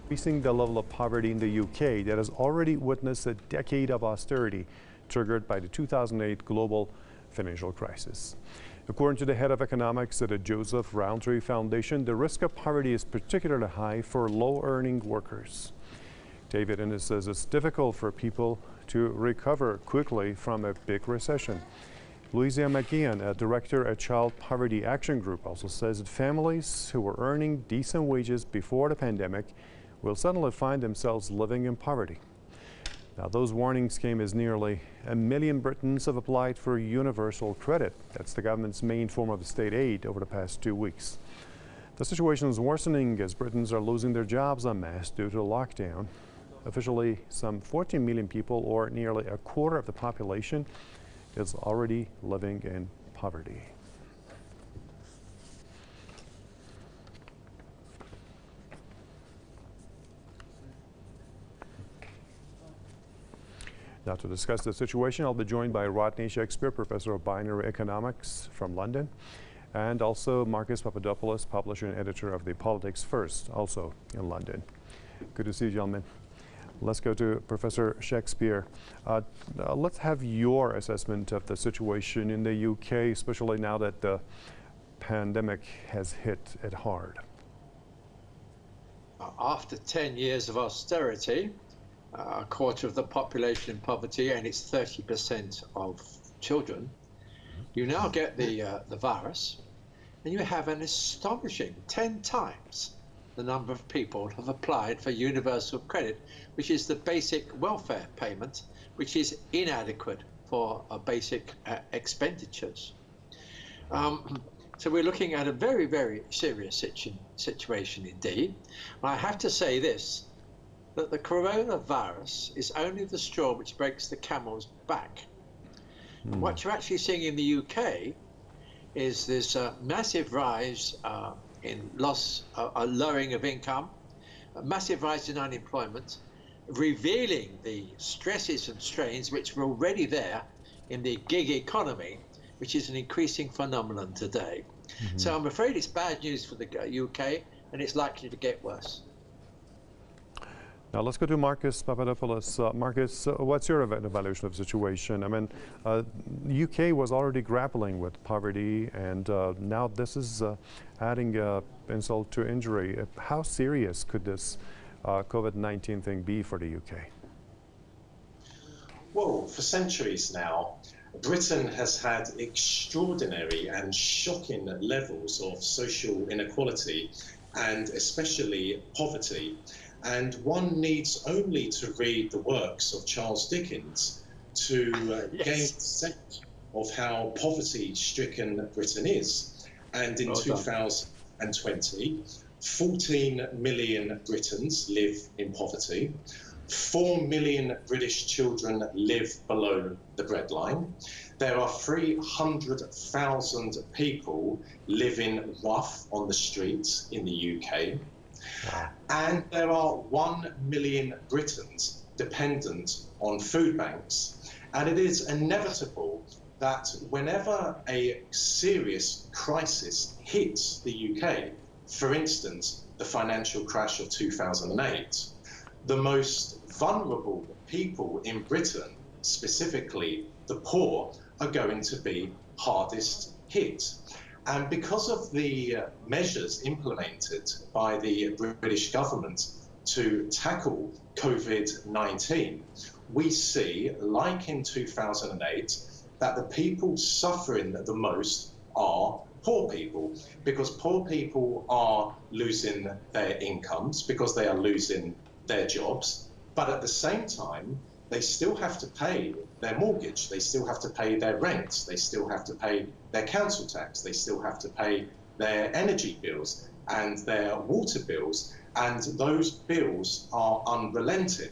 increasing the level of poverty in the UK that has already witnessed a decade of austerity triggered by the 2008 global financial crisis. According to the head of economics at the Joseph Rowntree Foundation, the risk of poverty is particularly high for low-earning workers. David Innes says it's difficult for people to recover quickly from a big recession. Louisa McGeehan, a director at Child Poverty Action Group, also says that families who were earning decent wages before the pandemic will suddenly find themselves living in poverty. Now, those warnings came as nearly 1 million Britons have applied for universal credit. That's the government's main form of state aid over the past 2 weeks. The situation is worsening as Britons are losing their jobs en masse due to lockdown. Officially, some 14 million people, or nearly a quarter of the population, is already living in poverty. Now, to discuss the situation, I'll be joined by Rodney Shakespeare, professor of binary economics from London, and also Marcus Papadopoulos, publisher and editor of the Politics First, also in London. Good to see you, gentlemen. Let's go to Professor Shakespeare. Let's have your assessment of the situation in the UK, especially now that the pandemic has hit it hard. After 10 years of austerity, a quarter of the population in poverty, and it's 30% of children, you now get the virus, and you have an astonishing 10 times the number of people who have applied for universal credit, which is the basic welfare payment, which is inadequate for basic expenditures. So we're looking at a very, very serious situation indeed. And I have to say this, that the coronavirus is only the straw which breaks the camel's back. What you're actually seeing in the UK is this massive rise in lowering of income, a massive rise in unemployment, revealing the stresses and strains which were already there in the gig economy, which is an increasing phenomenon today. So I'm afraid it's bad news for the UK, and it's likely to get worse. Now let's go to Marcus Papadopoulos. Marcus, what's your evaluation of the situation? I mean, UK was already grappling with poverty, and now this is adding insult to injury. How serious could this COVID-19 thing be for the UK? Well, for centuries now, Britain has had extraordinary and shocking levels of social inequality, and especially poverty. And one needs only to read the works of Charles Dickens to gain a sense of how poverty-stricken Britain is. And in 2020, 14 million Britons live in poverty. 4 million British children live below the breadline. There are 300,000 people living rough on the streets in the UK. Wow. And there are 1 million Britons dependent on food banks. And it is inevitable that whenever a serious crisis hits the UK, for instance, the financial crash of 2008, the most vulnerable people in Britain, specifically the poor, are going to be hardest hit. And because of the measures implemented by the British government to tackle COVID-19, we see, like in 2008, that the people suffering the most are poor people, because poor people are losing their incomes, because they are losing their jobs, but at the same time, they still have to pay their mortgage, they still have to pay their rent, they still have to pay their council tax, they still have to pay their energy bills and their water bills, and those bills are unrelenting.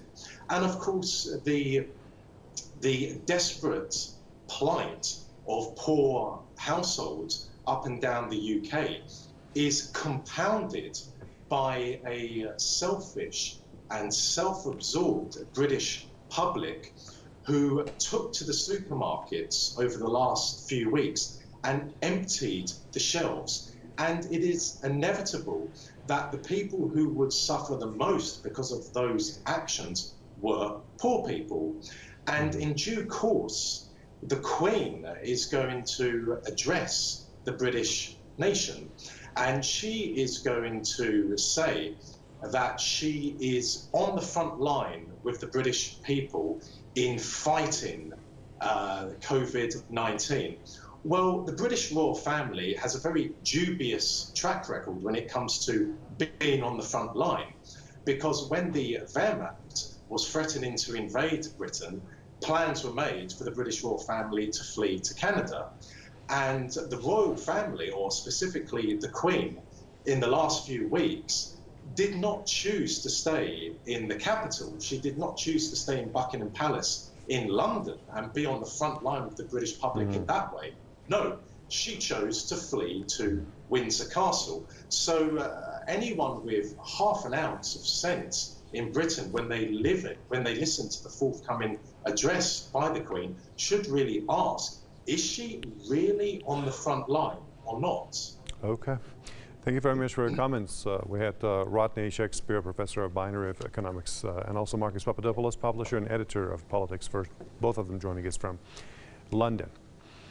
And of course, the desperate plight of poor households up and down the UK is compounded by a selfish and self-absorbed British public who took to the supermarkets over the last few weeks and emptied the shelves. And it is inevitable that the people who would suffer the most because of those actions were poor people. And in due course, the Queen is going to address the British nation. And she is going to say that she is on the front line with the British people in fighting COVID-19. Well, the British royal family has a very dubious track record when it comes to being on the front line, because when the Wehrmacht was threatening to invade Britain, plans were made for the British royal family to flee to Canada. And the royal family, or specifically the Queen, in the last few weeks, did not choose to stay in the capital. She did not choose to stay in Buckingham Palace in London and be on the front line with the British public in that way. No, she chose to flee to Windsor Castle. So anyone with half an ounce of sense in Britain, when they listen to the forthcoming address by the Queen, should really ask, is she really on the front line or not? Okay. Thank you very much for your comments. We had Rodney Shakespeare, Professor of Binary of Economics, and also Marcus Papadopoulos, publisher and editor of Politics First, both of them joining us from London.